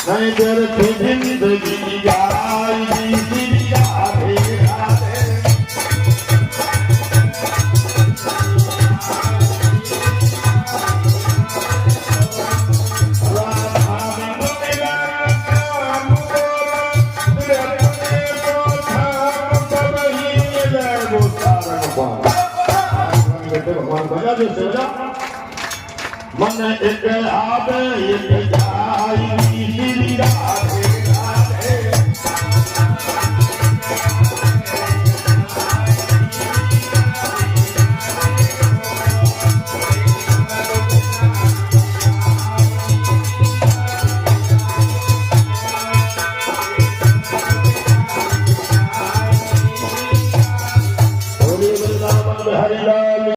नहीं तेरे जिंदगी जाएगी राधे राधे मन एक आवे एक जाएगी राधे राधे